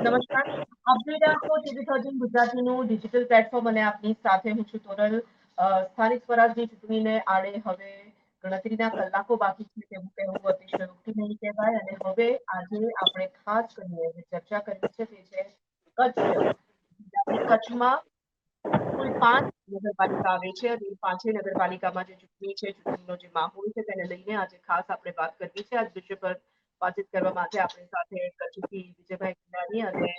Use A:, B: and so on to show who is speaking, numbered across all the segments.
A: નમસ્કાર. આપ જોઈ રહ્યા છો TV13 ગુજરાતીનું ડિજિટલ પ્લેટફોર્મ અને આપની સાથે હું છું તોરલ. સ્થાનિક સ્વરાજની ચૂંટણીને આડે હવે ગણતરીના કલાકો બાકી છે તેવું કહેવું અતિશયોક્તિ નહીં કહેવાય અને હવે આજે આપણે ખાસ કરીને જે ચર્ચા કરવી છે તે છે કચ્છ. કચ્છમાં કુલ 5 નગરપાલિકા આવે છે અને 5 નગરપાલિકામાં જે ચૂંટણી છે ચૂંટણીનો જે માહોલ છે તેને લઈને આજે ખાસ આપણે વાત કરવી છે. આ વિષય પર વાતચીત કરવા માટે આપણી સાથે કચ્છથી વિજયભાઈ કિનારી અને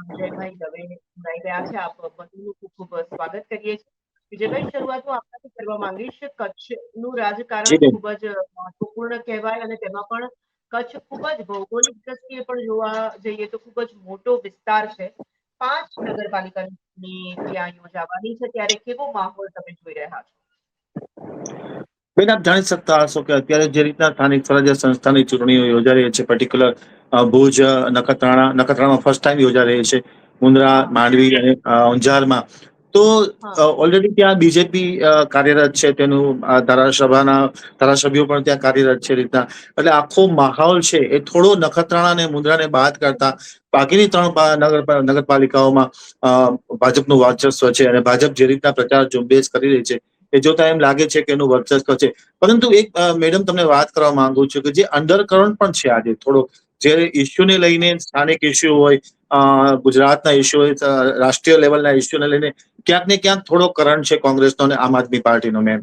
A: વિજયભાઈ દવે જોડાઈ રહ્યા છે. આપ બંનેનું ખૂબ ખૂબ સ્વાગત કરીએ છીએ. વિજયભાઈ, શરૂઆત હું આપણાથી કરવા માંગીશ. કચ્છનું રાજકારણ ખૂબ જ મહત્વપૂર્ણ કહેવાય અને તેમાં પણ કચ્છ ખૂબ જ ભૌગોલિક દ્રષ્ટિએ પણ જોવા જઈએ તો ખૂબ જ મોટો વિસ્તાર છે. 5 નગરપાલિકાની ચૂંટણી ત્યાં યોજાવાની છે ત્યારે કેવો માહોલ તમે જોઈ રહ્યા છો?
B: બેન, આપ જાણી શકતા હશો કે અત્યારે જે રીતના સ્થાનિક સ્વરાજ્ય સંસ્થાની ચૂંટણીઓ યોજાઈ રહી છે, પર્ટિક્યુલર ભુજ, નખત્રાણામાં ફર્સ્ટ ટાઈમ યોજાઈ રહી છે, મુન્દ્રા, માંડવી અને અંજારમાં. તો ઓલરેડી ત્યાં બીજેપી કાર્યરત છે, તેનું ધારાસભ્યો પણ ત્યાં કાર્યરત છે રીતના. એટલે આખો માહોલ છે એ થોડો નખત્રાણા અને મુન્દ્રાને બાદ કરતા બાકીની 3 નગરપાલિકાઓમાં ભાજપનું વર્ચસ્વ છે અને ભાજપ જે રીતના પ્રચાર ઝુંબેશ કરી રહી છે એ જોતા એમ લાગે છે કે એનું વર્ચસ્વ છે. પરંતુ એક મેડમ તમને વાત કરવા માંગુ છું કે જે અંડરકરન્ટ પણ છે આજે થોડો, જે ઇસ્યુને લઈને સ્થાનિક ઇસ્યુ હોય, ગુજરાતના ઇસ્યુ હોય, રાષ્ટ્રીય લેવલના ઇસ્યુને લઈને ક્યાંક ને ક્યાંક થોડો કરંટ છે કોંગ્રેસનો અને આમ આદમી પાર્ટીનો. મેમ,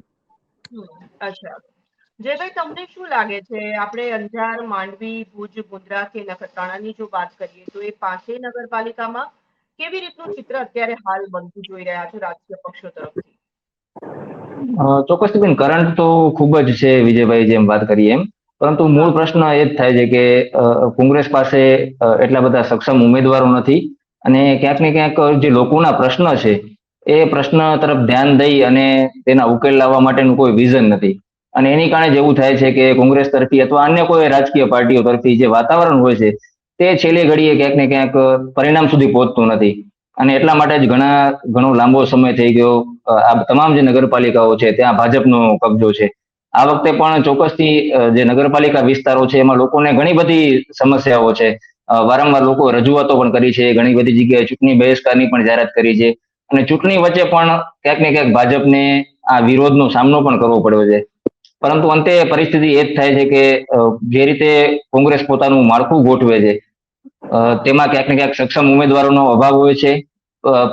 A: અચ્છા, જયભાઈ, તમને શું લાગે છે? આપણે અંજાર, માંડવી, ભુજ, મુન્દ્રા કે નખત્રાણાની જો વાત કરીએ તો એ 5 નગરપાલિકામાં કેવી રીતનું ચિત્ર અત્યારે હાલ બનતું જોઈ રહ્યા છો રાજકીય પક્ષો તરફથી?
C: ચોક્કસથી બેન, કરંટ તો ખૂબ જ છે વિજયભાઈ જેમ વાત કરીએ એમ. પરંતુ મૂળ પ્રશ્ન એ જ થાય છે કે કોંગ્રેસ પાસે એટલા બધા સક્ષમ ઉમેદવારો નથી અને ક્યાંક ને ક્યાંક જે લોકોના પ્રશ્ન છે એ પ્રશ્ન તરફ ધ્યાન દઈ અને તેના ઉકેલ લાવવા માટેનું કોઈ વિઝન નથી. અને એની કારણે જ એવું થાય છે કે કોંગ્રેસ તરફથી અથવા અન્ય કોઈ રાજકીય પાર્ટીઓ તરફથી જે વાતાવરણ હોય છે તે છેલ્લી ઘડીએ ક્યાંક ને ક્યાંક પરિણામ સુધી પહોંચતું નથી. અને એટલા માટે જ ઘણો લાંબો સમય થઈ ગયો આ તમામ જે નગરપાલિકાઓ છે ત્યાં ભાજપનો કબજો છે. આ વખતે પણ ચોક્કસથી જે નગરપાલિકા વિસ્તારો છે એમાં લોકોને ઘણી બધી સમસ્યાઓ છે. વારંવાર લોકો રજૂઆતો પણ કરી છે, ઘણી બધી જગ્યાએ ચૂંટણી બહિષ્કારની પણ જાહેરાત કરી છે અને ચૂંટણી વચ્ચે પણ ક્યાંક ને ક્યાંક ભાજપને આ વિરોધનો સામનો પણ કરવો પડ્યો છે. પરંતુ અંતે પરિસ્થિતિ એ જ થાય છે કે જે રીતે કોંગ્રેસ પોતાનું માળખું ગોઠવે છે તેમાં ક્યાંક ને ક્યાંક સક્ષમ ઉમેદવારોનો અભાવ હોય છે.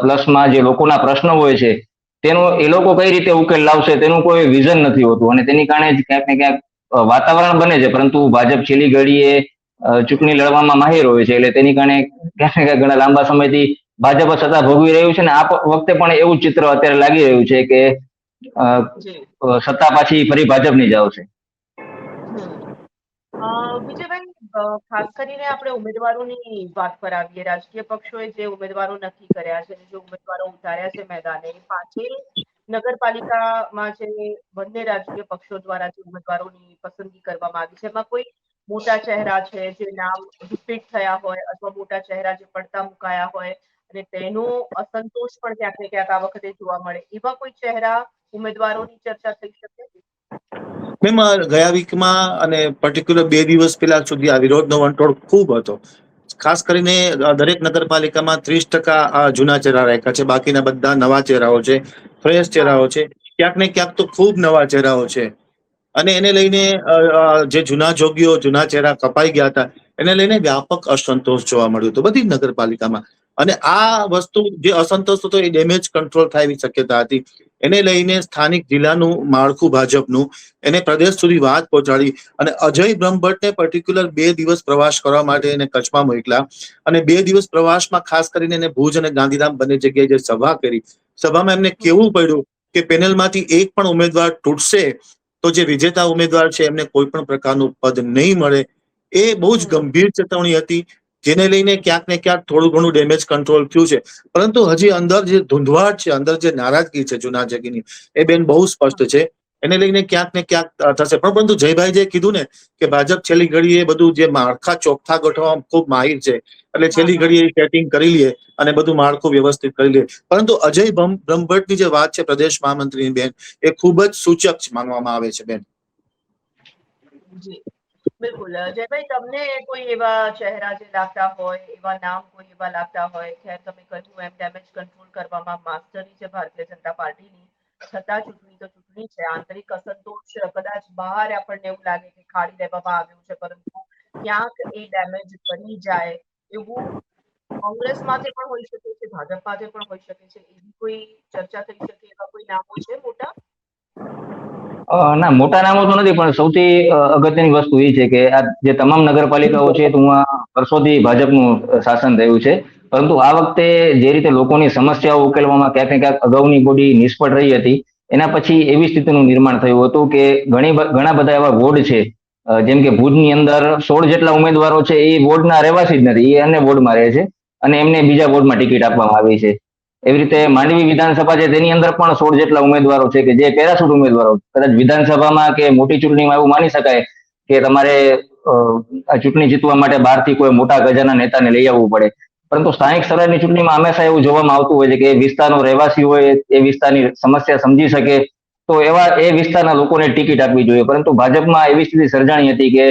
C: પ્લસમાં જે લોકોના પ્રશ્નો હોય છે તેનો એ લોકો કઈ રીતે ઉકેલ લાવશે તેનું કોઈ વિઝન નથી હોતું અને તેની કારણે જ ક્યાંક ને ક્યાંક વાતાવરણ બને છે, પરંતુ ભાજપ છેલ્લી ઘડીએ ચૂંટણી લડવામાં માહિર હોય છે એટલે તેની કારણે ક્યાંક ને ક્યાંક ઘણા લાંબા સમયથી ભાજપ સત્તા ભોગવી રહ્યું છે. ને આ વખતે પણ એવું ચિત્ર અત્યારે લાગી રહ્યું છે કે સત્તા પાછી ફરી ભાજપની જ આવશે.
A: વિજયભાઈ, ખાસ કરીને આપણે ઉમેદવારોની વાત પર આવીએ. રાજકીય પક્ષોએ જે ઉમેદવારો નક્કી કર્યા છે, જે ઉમેદવારો ઉતાર્યા છે મેદાને, 5 નગરપાલિકામાં જે બંને રાજકીય પક્ષો દ્વારા જે ઉમેદવારોની પસંદગી કરવામાં આવી છે એમાં કોઈ મોટા ચહેરા છે જે નામ રિપીટ થયા હોય અથવા મોટા ચહેરા જે પડતા મુકાયા હોય અને તેનો અસંતોષ પણ ક્યાંક ને ક્યાંક આ વખતે જોવા મળે, એવા કોઈ ચહેરા ઉમેદવારોની ચર્ચા થઈ શકે?
B: મેમ, ગયા વીકમાં અને પર્ટિક્યુલર 2 દિવસ પહેલા સુધી આ વિરોધનો વંટોળ ખૂબ હતો. ખાસ કરીને દરેક નગરપાલિકામાં 30% જૂના ચહેરા રાખ્યા છે, બાકીના બધા નવા ચહેરાઓ છે, ફ્રેશ ચહેરાઓ છે. ક્યાંક ને ક્યાંક તો ખૂબ નવા ચહેરાઓ છે અને એને લઈને જે જૂના જોગીઓ, જૂના ચહેરા કપાઈ ગયા હતા એને લઈને વ્યાપક અસંતોષ જોવા મળ્યો હતો બધી જ નગરપાલિકામાં. અને આ વસ્તુ જે અસંતોષ હતો એ ડેમેજ કંટ્રોલ થાય એવી શક્યતા હતી. એને લઈને સ્થાનિક જિલ્લાનું માળખું ભાજપનું એને પ્રદેશ સુધી વાત પહોંચાડી અને અજય બ્રહ્મભટ્ટને પર્ટિક્યુલર 2 દિવસ પ્રવાસ કરવા માટે એને કચ્છમાં મોકલા અને 2 દિવસ પ્રવાસમાં ખાસ કરીને એને ભુજ અને ગાંધીધામ બંને જગ્યાએ જે સભા કરી, સભામાં એમને કેવું પડ્યું કે પેનલમાંથી એક પણ ઉમેદવાર તૂટશે તો જે વિજેતા ઉમેદવાર છે એમને કોઈ પણ પ્રકારનું પદ નહીં મળે. એ બહુ જ ગંભીર ચેતવણી હતી, જેને લઈને ક્યાંક ને ક્યાંક થોડું ઘણું ડેમેજ કંટ્રોલ થયું છે. પરંતુ હજી અંદર જે ધૂંધવાટ છે, અંદર જે નારાજગી છે જૂના જગીની, એ બેન બહુ સ્પષ્ટ છે. એને લઈને ક્યાંક ને ક્યાંક થશે. પરંતુ જયભાઈ જે કીધું ને કે ભાજપ છેલ્લી ઘડીએ બધું જે માળખા ચોખ્ખા ગોઠવવામાં ખૂબ માહિર છે એટલે છેલ્લી ઘડીએ સેટિંગ કરી લે અને બધું માળખું વ્યવસ્થિત કરી લે. પરંતુ અજય બ્રહ્મભટ્ટની જે વાત છે પ્રદેશ મહામંત્રીની બેન, એ ખૂબ જ સૂચક માનવામાં આવે છે બેન.
A: જી, બિલકુલ જયભાઈ, તમને કોઈ એવા ચહેરા જે લાગતા હોય, એવા નામ કોઈ એવા લાગતા હોય? ખેર, તમે કહ્યું એમ ડેમેજ કંટ્રોલ કરવામાં માસ્ટરી છે ભારતીય જનતા પાર્ટીની, છતાં ચૂંટણી તો ચૂંટણી છે. આંતરિક અસંતોષ કદાચ બહાર આપણને એવું લાગે કે ખાડી લેવામાં આવ્યું છે, પરંતુ ક્યાંક એ ડેમેજ બની જાય એવું કોંગ્રેસમાંથી પણ હોઈ શકે છે, ભાજપમાંથી પણ હોઈ શકે છે. એવી કોઈ ચર્ચા થઈ શકે એવા કોઈ નામો છે મોટા?
C: ના, મોટા નામો તો નથી, પણ સૌથી અગત્યની વસ્તુ એ છે કે આ જે તમામ નગરપાલિકાઓ છે તેમાં વર્ષોથી ભાજપનું શાસન રહ્યું છે. પરંતુ આ વખતે જે રીતે લોકોની સમસ્યાઓ ઉકેલવામાં ક્યાંક ને ક્યાંક અગાઉની બોડી નિષ્ફળ રહી હતી, એના પછી એવી સ્થિતિનું નિર્માણ થયું હતું કે ઘણા બધા એવા વોર્ડ છે, જેમ કે ભુજની અંદર 16 જેટલા ઉમેદવારો છે એ વોર્ડના રહેવાસી જ નથી, એ અન્ય વોર્ડમાં રહે છે અને એમને બીજા વોર્ડમાં ટિકિટ આપવામાં આવી છે. એવી રીતે માંડવી વિધાનસભા છે તેની અંદર પણ 16 જેટલા ઉમેદવારો છે કે જે પેરાશૂટ ઉમેદવારો, કદાચ વિધાનસભામાં કે મોટી ચૂંટણીમાં એવું માની શકાય કે તમારે આ ચૂંટણી જીતવા માટે બહારથી કોઈ મોટા ગજાના નેતાને લઈ આવવું પડે, પરંતુ સ્થાનિક સ્તરની ચૂંટણીમાં હંમેશા એવું જોવામાં આવતું હોય છે કે એ વિસ્તારનો રહેવાસી હોય, એ વિસ્તારની સમસ્યા સમજી શકે, તો એવા એ વિસ્તારના લોકોને ટિકિટ આપવી જોઈએ. પરંતુ ભાજપમાં એવી સ્થિતિ સર્જાણી હતી કે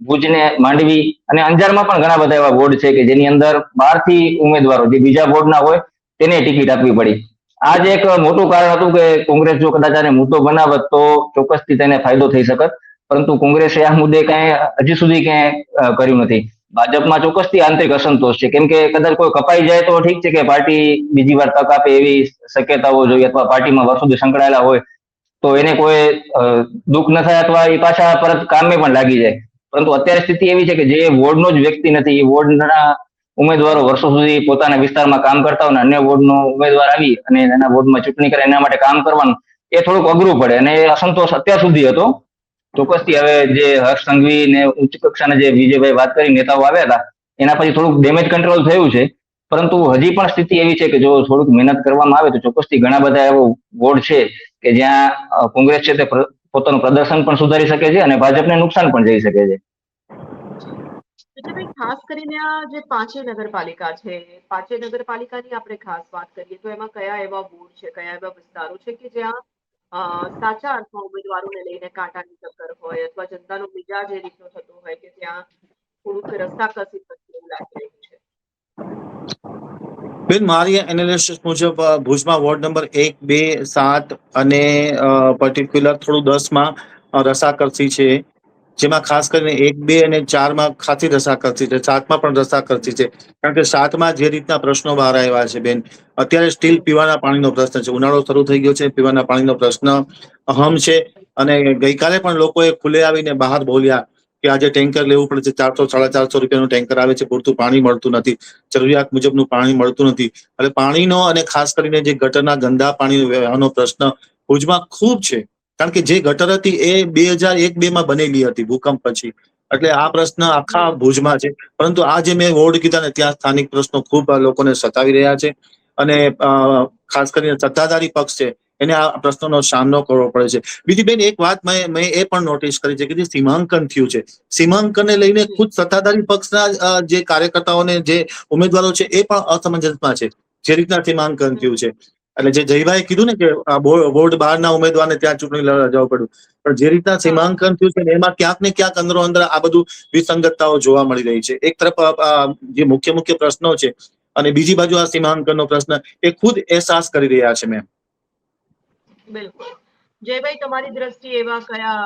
C: ભુજને, માંડવી અને અંજારમાં પણ ઘણા બધા એવા વોર્ડ છે કે જેની અંદર બહારથી ઉમેદવારો જે બીજા વોર્ડના હોય તેને ટિકિટ આપવી પડી. આ જ એક મોટું કારણ હતું કે કોંગ્રેસ જો કદાચ આને મુદ્દો બનાવત તો ચોક્કસથી તેને ફાયદો થઈ શકત, પરંતુ કોંગ્રેસે આ મુદ્દે કાંઈ હજી સુધી ક્યાંય કર્યું નથી. ભાજપમાં ચોક્કસથી આંતરિક અસંતોષ છે, કેમ કે કદાચ કોઈ કપાઈ જાય તો ઠીક છે કે પાર્ટી બીજી વાર તક આપે એવી શક્યતાઓ જોઈએ, અથવા પાર્ટીમાં વર્ષોથી સંકળાયેલા હોય તો એને કોઈ દુઃખ ન થાય અથવા એ પાછા પરત કામે પણ લાગી જાય. પરંતુ અત્યારે સ્થિતિ એવી છે કે જે વોર્ડનો જ વ્યક્તિ નથી, એ વોર્ડના ઉમેદવારો વર્ષો સુધી પોતાના વિસ્તારમાં કામ કરતા હોય, અન્ય વોર્ડનો ઉમેદવાર આવી અને એના વોર્ડમાં ચૂંટણી કરે એના માટે કામ કરવાનું એ થોડુંક અઘરું પડે, અને એ અસંતોષ અત્યાર સુધી હતો. ચોક્કસથી હવે જે હર્ષ સંઘવી ને ઉચ્ચ કક્ષાના જે વિજયભાઈ વાત કરી નેતાઓ આવ્યા હતા, એના પછી થોડુંક ડેમેજ કંટ્રોલ થયું છે. પરંતુ હજી પણ સ્થિતિ એવી છે કે જો થોડુંક મહેનત કરવામાં આવે તો ચોક્કસથી ઘણા બધા એવો વોર્ડ છે કે જ્યાં કોંગ્રેસ છે તે પોતાનું પ્રદર્શન પણ સુધારી શકે છે અને ભાજપને નુકસાન પણ જઈ શકે છે.
A: ભાઈ, ખાસ કરીને આ જે પાંચેય નગરપાલિકા છે, પાંચેય નગરપાલિકાની આપણે ખાસ વાત કરીએ તો એમાં કયા એવા વોર્ડ છે, કયા એવા વિસ્તારો છે કે જ્યાં સાચા અર્થમાં ઉમેદવારોને લઈને કાંટાની ટક્કર હોય, અથવા જનતાનો મિજાજ એ રીતનો થતો હોય કે ત્યાં થોડુંક રસાકસી થતી એવું લાગી રહ્યું છે?
B: બેન, મારી એનાલિસિસ મુજબ ભુજમાં વોર્ડ નંબર 1, 2, 7 અને પર્ટિક્યુલર થોડું 10માં રસાકસી છે, જેમાં ખાસ કરીને 1, 2 અને 4માં ખાસી રસાકસી છે, 7માં પણ રસાકસી છે. કારણ કે 7માં જે રીતના પ્રશ્નો બહાર આવ્યા છે બેન, અત્યારે સ્ટીલ પીવાના પાણીનો પ્રશ્ન છે, ઉનાળો શરૂ થઈ ગયો છે, પીવાના પાણીનો પ્રશ્ન અહમ છે. અને ગઈકાલે પણ લોકોએ ખુલ્લે આવીને બહાર બોલ્યા કે આજે ટેન્કર લેવું પડે છે, 400-450 રૂપિયાનું ટેન્કર આવે છે, પૂરતું પાણી મળતું નથી, જરૂરિયાત મુજબનું પાણી મળતું નથી. એટલે પાણીનો અને ખાસ કરીને જે ગટરના ગંદા પાણી વ્યવહારનો પ્રશ્ન ભુજમાં ખૂબ છે. કારણ કે જે ગટર હતી એ 2001-2માં બનેલી હતી ભૂકંપ પછી, એટલે આ પ્રશ્ન આખા ભુજમાં છે. પરંતુ આ જે મેં વોર્ડ કીધા ને ત્યાં સ્થાનિક પ્રશ્નો ખૂબ લોકોને સતાવી રહ્યા છે, અને ખાસ કરીને સત્તાધારી પક્ષ છે એને આ પ્રશ્નોનો સામનો કરવો પડે છે. બીજી બેન એક વાત મેં એ પણ નોટિસ કરી છે કે જે સીમાંકન થયું છે, સીમાંકનને લઈને ખુદ સત્તાધારી પક્ષના જે કાર્યકર્તાઓને જે ઉમેદવારો છે એ પણ અસમંજસમાં છે, જે રીતના સીમાંકન થયું છે. એટલે જે જયભાઈ કીધું ને કે વોર્ડ બહારના ઉમેદવારને ત્યાં ચૂંટણી લડવા જવું પડ્યું, પણ જે રીતના સીમાંકન થયું છે એમાં ક્યાંક ને ક્યાંક અંદરો અંદર આ બધું વિસંગતતાઓ જોવા મળી રહી છે. એક તરફ જે મુખ્ય પ્રશ્નો છે અને બીજી બાજુ આ સીમાંકનનો પ્રશ્ન એ ખુદ અહેસાસ કરી રહ્યા છે. મેં
A: બિલકુલ. જયભાઈ, તમારી દ્રષ્ટિએ એવા કયા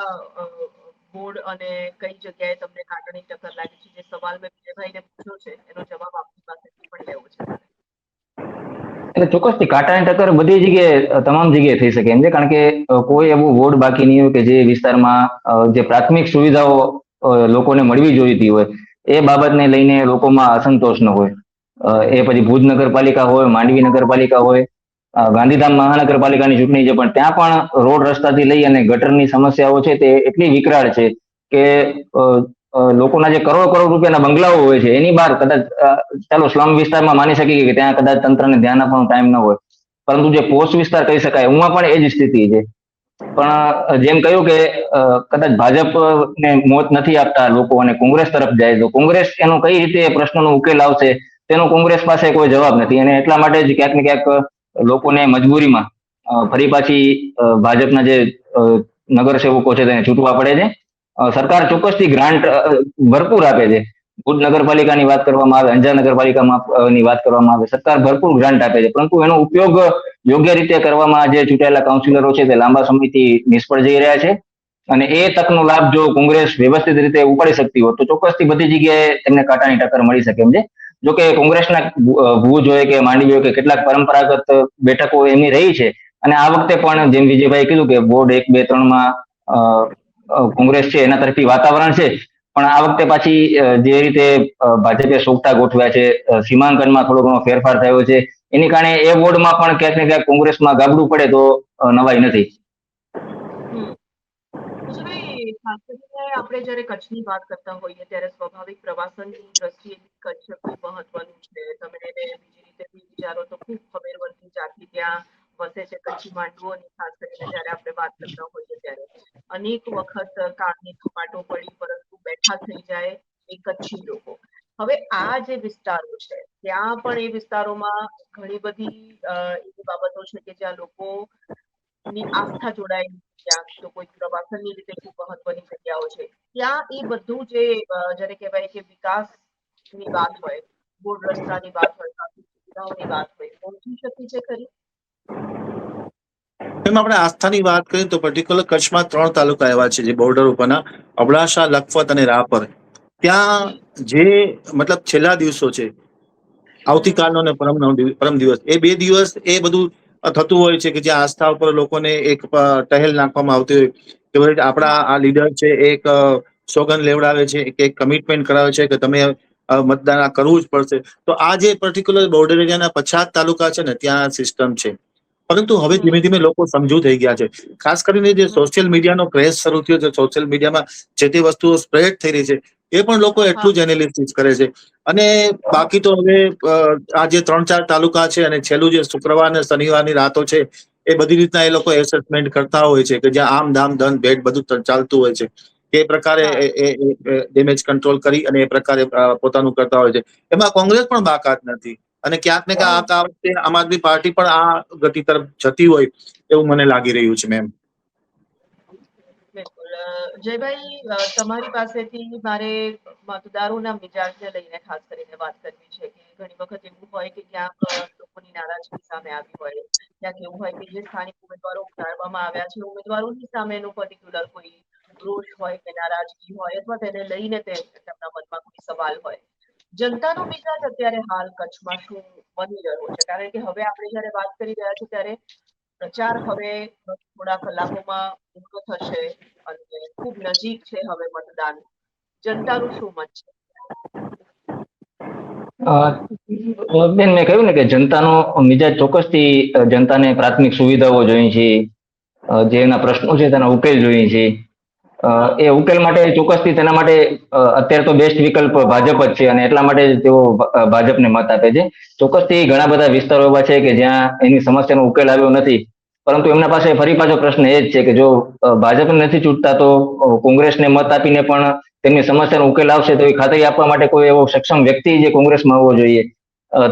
A: બોર્ડ અને કઈ જગ્યાએ તમને કાંટાની ટક્કર લાગી છે? જે સવાલ મેં વિજયભાઈને પૂછ્યો છે એનો જવાબ આપની પાસેથી પણ લેવો છે મારે.
C: એટલે ચોક્કસથી કાંટાની ટક્કર બધી જગ્યાએ, તમામ જગ્યાએ થઈ શકે એમ છે, કારણ કે કોઈ એવું વોર્ડ બાકી નહીં હોય કે જે વિસ્તારમાં જે પ્રાથમિક સુવિધાઓ લોકોને મળવી જોઈતી હોય એ બાબતને લઈને લોકોમાં અસંતોષ ન હોય. એ પછી ભુજ નગરપાલિકા હોય, માંડવી નગરપાલિકા હોય, ગાંધીધામ મહાનગરપાલિકાની ચૂંટણી છે, પણ ત્યાં પણ રોડ રસ્તાથી લઈ અને ગટરની સમસ્યાઓ છે તે એટલી વિકરાળ છે કે લોકોના જે કરોડ રૂપિયાના બંગલાઓ હોય છે એની બહાર કદાચ ચાલો સ્લમ વિસ્તારમાં માની શકીએ કે ત્યાં કદાચ તંત્રને ધ્યાન આપવાનો ટાઈમ ન હોય, પરંતુ જે પોસ્ટ વિસ્તાર કહી શકાય એમાં પણ એ જ સ્થિતિ છે. પણ જેમ કહ્યું કે કદાચ ભાજપને મોત નથી આપતા લોકો અને કોંગ્રેસ તરફ જાય તો કોંગ્રેસ એનો કઈ રીતે પ્રશ્નનો ઉકેલ આવશે તેનો કોંગ્રેસ પાસે કોઈ જવાબ નથી, અને એટલા માટે જ ક્યાંક ને ક્યાંક લોકોને મજબૂરીમાં ફરી પાછી ભાજપના જે નગરસેવકો છે તેને છૂટવા પડે છે. સરકાર ચોક્કસથી ગ્રાન્ટ ભરપૂર આપે છે. ભુજ નગરપાલિકાની વાત કરવામાં આવે, અંજાર નગરપાલિકામાં ની વાત કરવામાં આવે, સરકાર ભરપૂર ગ્રાન્ટ આપે છે, પરંતુ એનો ઉપયોગ યોગ્ય રીતે કરવામાં જે ચૂંટાયેલા કાઉન્સિલરો છે તે લાંબા સમયથી નિષ્ફળ જઈ રહ્યા છે. અને એ તકનો લાભ જો કોંગ્રેસ વ્યવસ્થિત રીતે ઉપાડી શકતી હોત તો ચોક્કસથી બધી જગ્યાએ તેમને કાંટાની ટક્કર મળી શકે એમ છે. જોકે કોંગ્રેસના ભુજ હોય કે માંડવી હોય કે કેટલાક પરંપરાગત બેઠકો એમની રહી છે, અને આ વખતે પણ જેમ વિજયભાઈ કીધું કે બોર્ડ 1, 2, 3માં કોંગ્રેસ છે એના તરફથી વાતાવરણ છે, પણ આ વખતે પાછી જે રીતે ભાજપે સોગટા ગોઠવ્યા છે, સીમાંકનમાં થોડો ઘણો ફેરફાર થયો છે, એની કારણે એ બોર્ડમાં પણ ક્યાંક ને ક્યાંક કોંગ્રેસમાં ગાબડું પડે તો નવાઈ નથી.
A: કુશભાઈ, ખાસ કરીને આપણે જ્યારે કચ્છની વાત કરતા હોઈએ ત્યારે સ્વાભાવિક પ્રવાસનની દ્રષ્ટિએ કચ્છ ખૂબ મહત્વનું છે. તમે એને બીજી રીતે બી વિચારો તો ખૂબ ખબેરવંતી જાતિ ત્યાં વસે છે કચ્છી માંડુઓની. ખાસ કરીને જ્યારે આપણે વાત કરતા હોઈએ ત્યારે અનેક વખત કાળની કપાટો પડી પરંતુ બેઠા થઈ જાય એ કચ્છી લોકો. હવે આ જે વિસ્તારો છે ત્યાં પણ એ વિસ્તારોમાં ઘણી બધી એવી બાબતો છે કે જ્યાં લોકોની આસ્થા જોડાયેલી, ક્યાંક તો કોઈ પ્રવાસનની રીતે ખૂબ મહત્વની જગ્યાઓ છે. ત્યાં એ બધું જે જ્યારે કહેવાય કે વિકાસની વાત હોય, રોડ રસ્તાની વાત હોય, ટ્રાફિક સુવિધાઓની વાત હોય, પહોંચી શકી છે ખરી?
B: એમ આપણે આસ્થાની વાત કરીએ તો પર્ટિક્યુલર કચ્છમાં 3 તાલુકા એવા છે જે બોર્ડર ઉપરના, અબડાસા, લખપત અને રાપર. ત્યાં જે મતલબ છેલ્લા દિવસો છે, આવતીકાલનો અને પરમ દિવસ, એ 2 દિવસ એ બધું થતું હોય છે કે જ્યાં આસ્થા ઉપર લોકોને એક ટહેલ નાખવામાં આવતી હોય કે ભાઈ આપણા આ લીડર છે એક સોગંદ લેવડાવે છે કે એક કમિટમેન્ટ કરાવે છે કે તમે મતદાન કરવું જ પડશે. તો આ જે પર્ટિક્યુલર બોર્ડર એરિયાના 50 તાલુકા છે ને ત્યાં સિસ્ટમ છે. પરંતુ હવે ધીમે ધીમે લોકો સમજુ થઈ ગયા છે. ખાસ કરીને જે સોશિયલ મીડિયાનો ક્રેઝ શરૂ થયો છે, સોશિયલ મીડિયામાં જે તે વસ્તુઓ સ્પ્રેડ થઈ રહી છે, એ પણ લોકો એટલું જ એનાલિસિસ કરે છે. અને બાકી તો હવે આ જે 3-4 તાલુકા છે અને છેલ્લું જે શુક્રવાર અને શનિવારની રાતો છે, એ બધી રીતના એ લોકો એસેસમેન્ટ કરતા હોય છે કે જ્યાં આમ દામ દન ભેટ બધું ચાલતું હોય છે. એ પ્રકારે ડેમેજ કંટ્રોલ કરી અને એ પ્રકારે પોતાનું કરતા હોય છે. એમાં કોંગ્રેસ પણ બાકાત નથી. અને ક્યાંક ને ક્યાંક આ વખતે આમ આદમી પાર્ટી પણ આ ગતિ તરફ જતી હોય એવું મને લાગી રહ્યું છે. મેમ,
A: બિલકુલ. જયભાઈ, તમારી પાસેથી મારે મતદારોના મિજાજને લઈને ખાસ કરીને વાત કરવી છે કે ઘણી વખત એવું હોય કે ક્યાંક લોકોની નારાજગી સામે આવી હોય, ક્યાંક એવું હોય કે જે સ્થાનિક ઉમેદવારો ઉતારવામાં આવ્યા છે, ઉમેદવારોની સામેનું પર્ટિક્યુલર કોઈ રોષ હોય કે નારાજગી હોય અથવા તેને લઈને તેમના મનમાં કોઈ સવાલ હોય. જનતાનો મિજાજ અત્યારે હાલ કચ્છમાં શું બની રહ્યો છે? કારણ કે હવે આપણે જયારે વાત કરી રહ્યા છીએ ત્યારે પ્રચાર હવે થોડા કલાકોમાં પૂરો થશે અને ખૂબ નજીક છે હવે મતદાન. જનતાનું શું મત છે?
C: બેન, મેં કહ્યું ને કે જનતાનો મિજાજ ચોક્કસથી જનતાને પ્રાથમિક સુવિધાઓ જોઈએ છે, જે એના પ્રશ્નો છે તેના ઉકેલ જોઈએ છે. એ ઉકેલ માટે ચોક્કસથી તેના માટે અત્યારે તો બેસ્ટ વિકલ્પ ભાજપ જ છે, અને એટલા માટે તેઓ ભાજપને મત આપે છે. ચોક્કસથી ઘણા બધા વિસ્તારો એવા છે કે જ્યાં એની સમસ્યાનો ઉકેલ આવ્યો નથી, પરંતુ એમના પાસે ફરી પાછો પ્રશ્ન એ જ છે કે જો ભાજપને નથી ચૂંટતા તો કોંગ્રેસને મત આપીને પણ તેમની સમસ્યાનો ઉકેલ આવશે તો એ ખાતરી આપવા માટે કોઈ એવો સક્ષમ વ્યક્તિ જે કોંગ્રેસમાં આવવો જોઈએ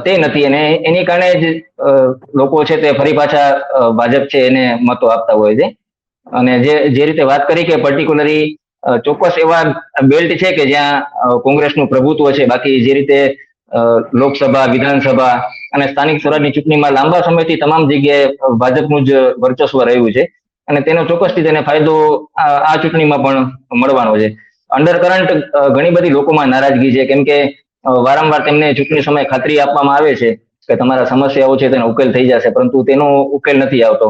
C: તે નથી, અને એની કારણે જ લોકો છે તે ફરી પાછા ભાજપ છે એને મતો આપતા હોય છે. અને જે રીતે વાત કરી કે પર્ટિક્યુલરી ચોક્કસ એવા બેલ્ટ છે કે જ્યાં કોંગ્રેસનું પ્રભુત્વ છે, બાકી જે રીતે લોકસભા, વિધાનસભા અને સ્થાનિક સ્વરાજની ચૂંટણીમાં લાંબા સમયથી તમામ જગ્યાએ ભાજપનું જ વર્ચસ્વ રહ્યું છે, અને તેનો ચોક્કસથી તેને ફાયદો આ ચૂંટણીમાં પણ મળવાનો છે. અંડરકરન્ટ ઘણી બધી લોકોમાં નારાજગી છે, કેમ કે વારંવાર તેમને ચૂંટણી સમયે ખાતરી આપવામાં આવે છે કે તમારા સમસ્યાઓ છે તેનો ઉકેલ થઈ જશે, પરંતુ તેનો ઉકેલ નથી આવતો.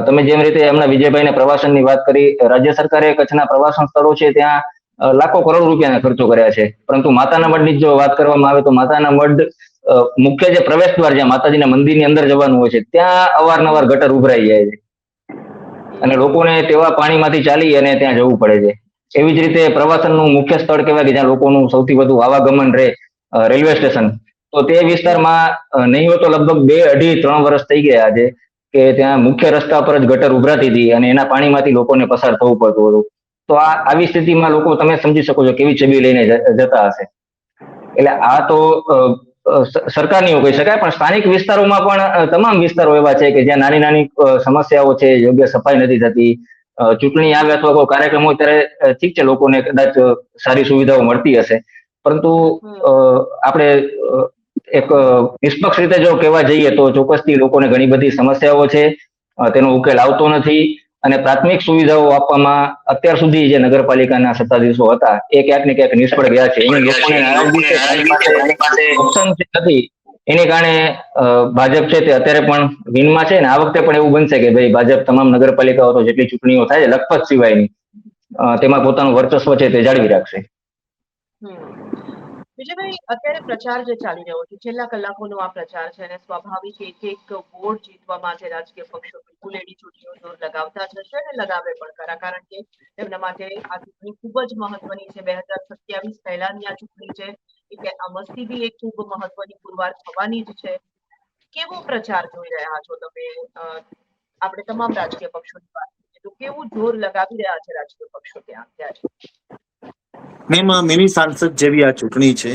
C: તમે જેમ રીતે હમણાં વિજયભાઈને પ્રવાસનની વાત કરી, રાજ્ય સરકારે કચ્છના પ્રવાસન સ્થળો છે ત્યાં લાખો કરોડ રૂપિયાના ખર્ચો કર્યા છે, પરંતુ માતાના મઢની જો વાત કરવામાં આવે તો માતાના મઢ મુખ્ય જે પ્રવેશ દ્વાર જ્યાં માતાજીના મંદિરની અંદર જવાનું હોય છે ત્યાં અવારનવાર ગટર ઉભરાઈ જાય છે, અને લોકોને તેવા પાણીમાંથી ચાલી અને ત્યાં જવું પડે છે. એવી જ રીતે પ્રવાસનનું મુખ્ય સ્થળ કહેવાય કે જ્યાં લોકોનું સૌથી વધુ આવાગમન રહે, રેલવે સ્ટેશન, તો તે વિસ્તારમાં નહીં હોય તો લગભગ 2, 2.5, 3 વર્ષ થઈ ગયા છે કે ત્યાં મુખ્ય રસ્તા પર જ ગટર ઉભરાતી હતી અને એના પાણીમાંથી લોકોને પસાર થવું પડતું હતું. તો આવી સ્થિતિમાં લોકો, તમે સમજી શકો છો કેવી છબી લઈને જતા હશે. એટલે આ તો સરકારની કહી શકાય, પણ સ્થાનિક વિસ્તારોમાં પણ તમામ વિસ્તારો એવા છે કે જ્યાં નાની નાની સમસ્યાઓ છે, યોગ્ય સફાઈ નથી થતી, ચૂંટણી આવે અથવા કોઈ કાર્યક્રમ હોય ત્યારે ઠીક છે, લોકોને કદાચ સારી સુવિધાઓ મળતી હશે, પરંતુ આપણે એક નિષ્પક્ષ રીતે જો કહેવા જઈએ તો ચોક્કસથી લોકોને ઘણી બધી સમસ્યાઓ છે, તેનો ઉકેલ આવતો નથી. અને પ્રાથમિક સુવિધાઓ આપવામાં અત્યાર સુધી જે નગરપાલિકાના સત્તાધીશો હતા એ ક્યાંક ને ક્યાંક નિષ્ફળ ગયા છે. એની લોકોને નારાજગી છે, એની પાસે ઓપ્શન નથી. એને કારણે ભાજપ છે તે અત્યારે પણ વિનમાં છે, ને આ વખતે પણ એવું બનશે કે ભાઈ ભાજપ તમામ નગરપાલિકાઓ તો જેટલી ચૂંટણીઓ થાય છે લખપત સિવાયની, તેમાં પોતાનું વર્ચસ્વ છે તે જાળવી રાખશે.
A: વિજયભાઈ, અત્યારે પ્રચાર જે ચાલી રહ્યો છે, છેલ્લા કલાકોનો આ પ્રચાર છે, અને સ્વાભાવિક એક વોટ જીતવા માટે રાજકીય પક્ષો બિલકુલ એડી ચૂંટણીઓ જોર લગાવતા જ હશે અને લગાવે પણ ખરા, કારણ કે તેમના માટે આ ચૂંટણી ખૂબ જ મહત્વની છે. 2027 પહેલાની આ ચૂંટણી છે, એટલે આ મસ્તી બી એક ખૂબ મહત્વની પુરવાર થવાની જ છે. કેવો પ્રચાર જોઈ રહ્યા છો તમે? આપણે તમામ રાજકીય પક્ષોની વાત કરીએ તો કેવું જોર લગાવી રહ્યા છે રાજકીય પક્ષો ત્યાં ત્યારે?
B: મેમ, મિની સાંસદ જેવી આ ચૂંટણી છે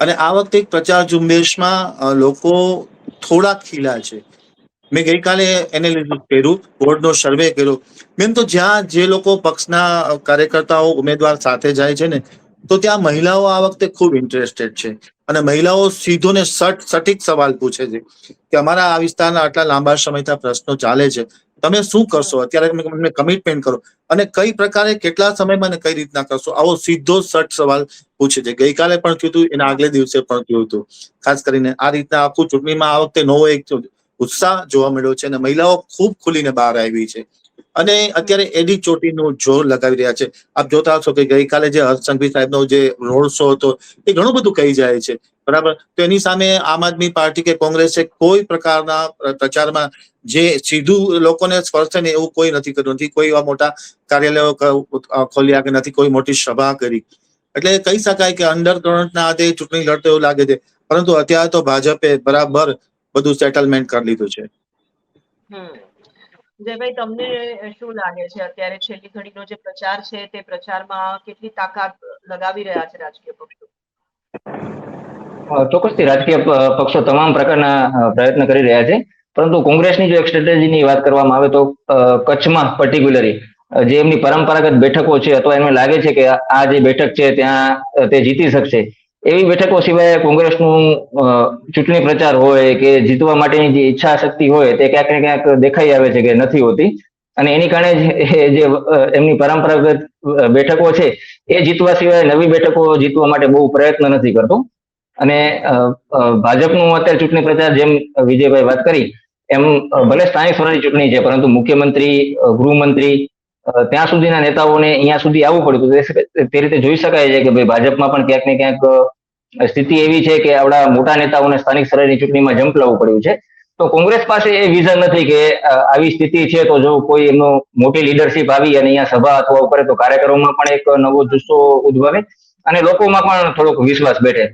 B: અને આ વખતે પ્રચાર ઝુંબેશમાં લોકો થોડા ખીલા છે. મેં ગઈકાલે એનાલિસિસ કર્યું, બોર્ડનો સર્વે કર્યો. મેમ, તો જ્યાં જે લોકો પક્ષના કાર્યકર્તાઓ ઉમેદવાર સાથે જાય છે ને, તો ત્યાં મહિલાઓ આ વખતે ખૂબ ઇન્ટરેસ્ટેડ છે અને મહિલાઓ સીધો ને સટીક સવાલ પૂછે છે કે અમારા આ વિસ્તારના આટલા લાંબા સમયથી પ્રશ્નો ચાલે છે, તમે શું કરશો અત્યારે, તમે કમિટમેન્ટ કરો અને કઈ પ્રકારે કેટલા સમયમાં ને કઈ રીતના કરશો, આવો સીધો સટ સવાલ પૂછે છે. ગઈકાલે પણ થયું હતું, એના આગલે દિવસે પણ થયું હતું. ખાસ કરીને આ રીતના આખું ચૂંટણીમાં આ વખતે નવો એક ઉત્સાહ જોવા મળ્યો છે અને મહિલાઓ ખૂબ ખુલીને બહાર આવી છે અને અત્યારે એડી ચોટીનું જોર લગાવી રહ્યા છે. આપ જોતા હશો કે ગઈકાલે જે હર્ષ સંઘવી સાહેબનો જે રોડ શો હતો એ ઘણું બધું કહી જાય છે, બરાબર. તો એની સામે આમ આદમી પાર્ટી કે કોંગ્રેસે કોઈ પ્રકારના પ્રચારમાં જે સીધું લોકોને સ્પર્શે ને એવું કોઈ નથી કર્યું, નથી કોઈ એવા મોટા કાર્યાલયો ખોલ્યા કે નથી કોઈ મોટી સભા કરી. એટલે કહી શકાય કે અંડરકરન્ટના આધે ચૂંટણી લડતો એવું લાગે છે, પરંતુ અત્યારે તો ભાજપે બરાબર બધું સેટલમેન્ટ કરી લીધું છે.
A: જયભાઈ, તમને શું લાગે છે અત્યારે છેલ્લી ઘડીનો જે પ્રચાર છે તે પ્રચારમાં કેટલી તાકાત લગાવી રહ્યા છે રાજકીય પક્ષો?
C: ચોક્કસથી રાજકીય પક્ષો તમામ પ્રકારના પ્રયત્ન કરી રહ્યા છે, પરંતુ કોંગ્રેસની જો એક સ્ટ્રેટેજીની વાત કરવામાં આવે તો કચ્છમાં પર્ટિક્યુલરી જે એમની પરંપરાગત બેઠકો છે અથવા એમને લાગે છે કે આ જે બેઠક છે ત્યાં તે જીતી શકશે, એવી બેઠકો સિવાય કોંગ્રેસનું ચૂંટણી પ્રચાર હોય કે જીતવા માટેની જે ઈચ્છા શક્તિ હોય તે ક્યાંક ને ક્યાંક દેખાઈ આવે છે કે નથી હોતી. અને એની કારણે જે એમની પરંપરાગત બેઠકો છે એ જીતવા સિવાય નવી બેઠકો જીતવા માટે બહુ પ્રયત્ન નથી કરતો. અને ભાજપનું અત્યારે ચૂંટણી પ્રચાર જેમ વિજયભાઈ વાત કરી એમ ભલે સ્થાનિક સ્વરાજની ચૂંટણી છે, પરંતુ મુખ્યમંત્રી, ગૃહમંત્રી ત્યાં સુધીના નેતાઓને અહીંયા સુધી આવવું પડ્યું. તે રીતે જોઈ શકાય છે કે ભાઈ ભાજપમાં પણ ક્યાંક ને ક્યાંક સ્થિતિ એવી છે કે આવડા મોટા નેતાઓને સ્થાનિક સ્વરાજની ચૂંટણીમાં ઝંપલાવવું પડ્યું છે. તો કોંગ્રેસ પાસે એ વિઝન નથી કે આવી સ્થિતિ છે તો જો કોઈ એમનો મોટી લીડરશિપ આવી અને અહીંયા સભા અથવા કરે તો કાર્યકરોમાં પણ એક નવો જુસ્સો ઉદ્ભવે અને લોકોમાં પણ થોડોક વિશ્વાસ બેઠે.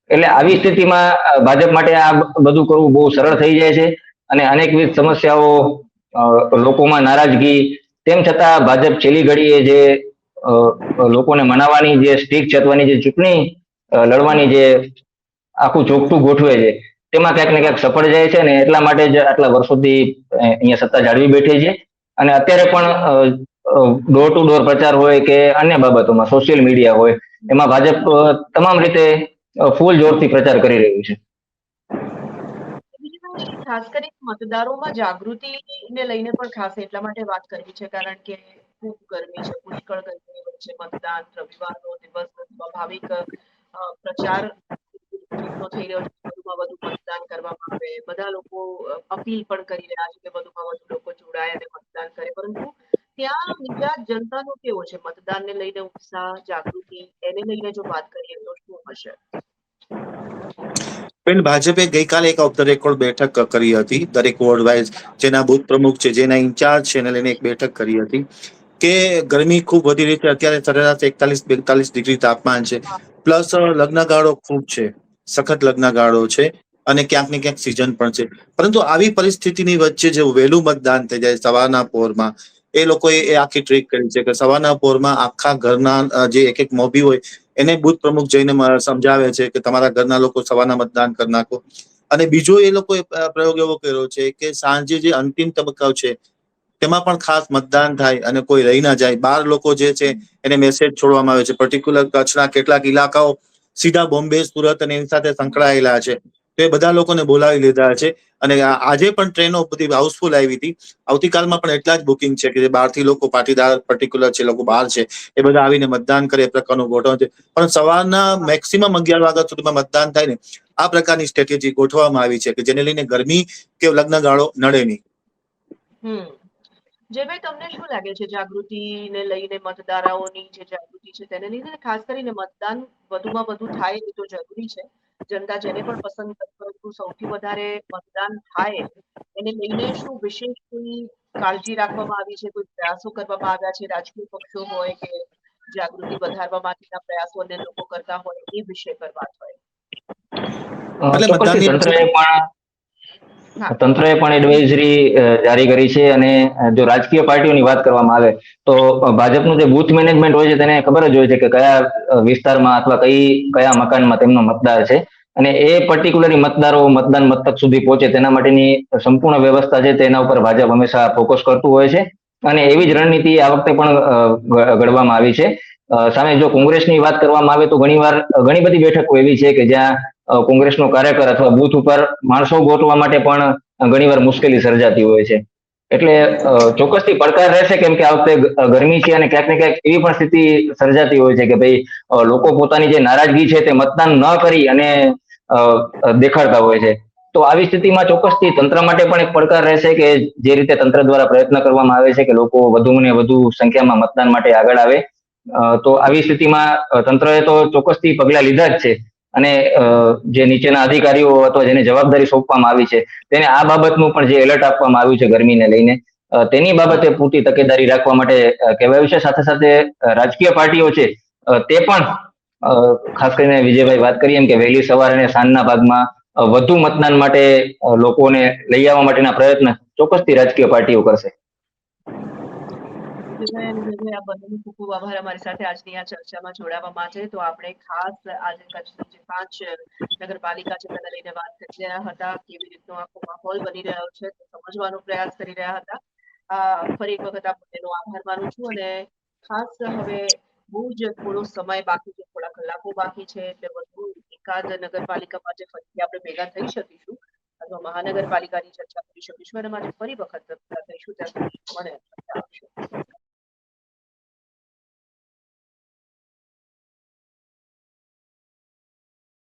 C: એટલે આવી સ્થિતિમાં ભાજપ માટે આ બધું કરવું બહુ સરળ થઈ જાય છે અને અનેકવિધ સમસ્યાઓ, લોકોમાં નારાજગી, તેમ છતાં ભાજપ છેલ્લી ઘડીએ જે લોકોને મનાવવાની જે સ્ટીક ચતવાની જે ચૂંટણી લડવાની જે આખું ચોકઠું ગોઠવે છે તેમાં ક્યાંક ને ક્યાંક સફળ જાય છે અને એટલા માટે જ આટલા વર્ષોથી અહીંયા સત્તા જાળવી બેઠી છે. અને અત્યારે પણ ડોર ટુ ડોર પ્રચાર હોય કે અન્ય બાબતોમાં સોશિયલ મીડિયા હોય એમાં ભાજપ તમામ રીતે ફૂલ જોરથી પ્રચાર કરી રહ્યું છે.
A: ખાસ કરીને મતદારોમાં જાગૃતિને લઈને પણ ખાસ એટલા માટે વાત કરવી છે કારણ કે ખૂબ ગરમી છે, પુષ્કળ ગરમી વચ્ચે મતદાન, રવિવારનો દિવસ, સ્વાભાવિક પ્રચાર થઈ રહ્યો છે, વધુમાં વધુ મતદાન કરવામાં આવે. બધા લોકો અપીલ પણ કરી રહ્યા છે કે વધુમાં વધુ લોકો જોડાય અને મતદાન કરે, પરંતુ ત્યાં મિજાજ જનતાનો કેવો છે મતદાનને લઈને? ઉત્સાહ, જાગૃતિ, એને લઈને જો વાત કરીએ તો શું હશે?
B: ભાજપે ગઈકાલે એક ઓફ ધ રેકોર્ડ બેઠક કરી હતી, દરેક વોર્ડ વાઇઝ જેના બુથ પ્રમુખ છે, જેના ઇન્ચાર્જ છે, એને લઈને એક બેઠક કરી હતી કે ગરમી ખૂબ વધી રહી છે. અત્યારે સરેરાશ 41-42 ડિગ્રી તાપમાન છે, પ્લસ લગ્નગાળો ખૂબ છે, સખત લગ્નગાળો છે અને ક્યાંક ને ક્યાંક સિઝન પણ છે. પરંતુ આવી પરિસ્થિતિની વચ્ચે જે વહેલું મતદાન થઈ જાય સવારના પોરમાં, એ લોકોએ એ આખી ટ્રીક કરી છે કે સવારના પોરમાં આખા ઘરના જે એક મોભી હોય એને બુથ પ્રમુખ જઈને સમજાવે છે કે તમારા ઘરના લોકો સવારના મતદાન કરી નાખો. અને બીજો એ લોકોએ પ્રયોગ એવો કર્યો છે કે સાંજે જે અંતિમ તબક્કાઓ છે તેમાં પણ ખાસ મતદાન થાય અને કોઈ રહી ના જાય. 12 લોકો જે છે એને મેસેજ છોડવામાં આવે છે. પર્ટિક્યુલર કચ્છના કેટલાક ઇલાકાઓ સીધા બોમ્બે, સુરત અને એની સાથે સંકળાયેલા છે. તો એ બધા લોકોને બોલાવી લીધા છે અને આજે પણ ટ્રેનો બધી હાઉસફુલ આવી હતી. આવતીકાલમાં પણ એટલા જ બુકિંગ છે કે જે બહારથી લોકો પાટીદાર પર્ટિક્યુલર છે, લોકો બહાર છે, એ બધા આવીને મતદાન કરે એ પ્રકારનું ગોઠવણ છે. પણ સવારના મેક્સિમમ 11 વાગ્યા સુધીમાં મતદાન થાય ને આ પ્રકારની સ્ટ્રેટેજી ગોઠવવામાં આવી છે કે જેને લઈને ગરમી કે લગ્નગાળો નડે નહીં.
A: જયભાઈ, તમને શું લાગે છે જાગૃતિને લઈને, મતદારોની જે જાગૃતિ છે તેને લઈને? ખાસ કરીને મતદાન વધુમાં વધુ થાય એ તો જરૂરી છે. જનતા જેને પણ પસંદ કરતું સૌથી વધારે મતદાન થાય એને લઈને શું વિશેષ કોઈ કાળજી રાખવામાં આવી છે, કોઈ પ્રયાસો કરવામાં આવ્યા છે, રાજકીય પક્ષો હોય કે જાગૃતિ વધારવા માટેના પ્રયાસો અન્ય લોકો કરતા હોય એ વિષય પર વાત હોય?
B: એટલે
C: ચોક્કસથી તંત્રએ પણ એડવાઇઝરી જારી કરી છે અને જો રાજકીય પાર્ટીઓની વાત કરવામાં આવે તો ભાજપનું જે બૂથ મેનેજમેન્ટ હોય છે તેને ખબર જ હોય છે કે કયા વિસ્તારમાં અથવા કયા મકાનમાં તેમનો મતદાર છે અને એ પર્ટિક્યુલરી મતદારો મતદાન મથક સુધી પહોંચે તેના માટેની સંપૂર્ણ વ્યવસ્થા છે તેના ઉપર ભાજપ હંમેશા ફોકસ કરતું હોય છે અને એવી જ રણનીતિ આ વખતે પણ ઘડવામાં આવી છે. સામે જો કોંગ્રેસની વાત કરવામાં આવે તો ઘણી બધી બેઠકો એવી છે કે જ્યાં કોંગ્રેસનો કાર્યકર અથવા બૂથ ઉપર માણસો ગોતવા માટે પણ ઘણીવાર મુશ્કેલી સર્જાતી હોય છે. એટલે ચોક્કસથી પડકાર રહેશે કેમ કે આ વખતે ગરમી છે અને ક્યાંક ને ક્યાંક એવી પણ સ્થિતિ સર્જાતી હોય છે કે ભાઈ લોકો પોતાની જે નારાજગી છે તે મતદાન ન કરી અને દેખાડતા હોય છે. તો આવી સ્થિતિમાં ચોક્કસથી તંત્ર માટે પણ એક પડકાર રહેશે કે જે રીતે તંત્ર દ્વારા પ્રયત્ન કરવામાં આવે છે કે લોકો વધુ ને વધુ સંખ્યામાં મતદાન માટે આગળ આવે. તો આવી સ્થિતિમાં તંત્રએ તો ચોક્કસથી પગલા લીધા જ છે અને જે નીચેના અધિકારીઓ અથવા જેને જવાબદારી સોંપવામાં આવી છે તેને આ બાબતનું પણ જે એલર્ટ આપવામાં આવ્યું છે ગરમીને લઈને તેની બાબતે પૂરતી તકેદારી રાખવા માટે કહેવાયું છે. સાથે સાથે રાજકીય પાર્ટીઓ છે તે પણ ખાસ કરીને વિજયભાઈ વાત કરીએ એમ કે વહેલી સવારે અને સાંજના ભાગમાં વધુ મતદાન માટે લોકોને લઈ આવવા માટેના પ્રયત્ન ચોક્કસથી રાજકીય પાર્ટીઓ કરશે.
A: આ બંનેનો ખૂબ ખૂબ આભાર અમારી સાથે આજની આ ચર્ચામાં જોડાવા માટે. તો આપણે ખાસ આજે કચ્છની જે 5 નગરપાલિકા છે તેને લઈને વાત કરી રહ્યા હતા, કેવી રીતનો આખો માહોલ બની રહ્યો છે સમજવાનો પ્રયાસ કરી રહ્યા હતા. ફરી એક વખત આ બંનેનો આભાર માનું છું અને ખાસ હવે બહુ જ થોડો સમય બાકી છે, થોડા કલાકો બાકી છે એટલે વધુ એકાદ નગરપાલિકામાં જે ફરીથી આપણે ભેગા થઈ શકીશું અથવા મહાનગરપાલિકાની ચર્ચા કરી શકીશું અને માટે ફરી વખત ચર્ચા કરીશું. ત્યાં સુધી મળે.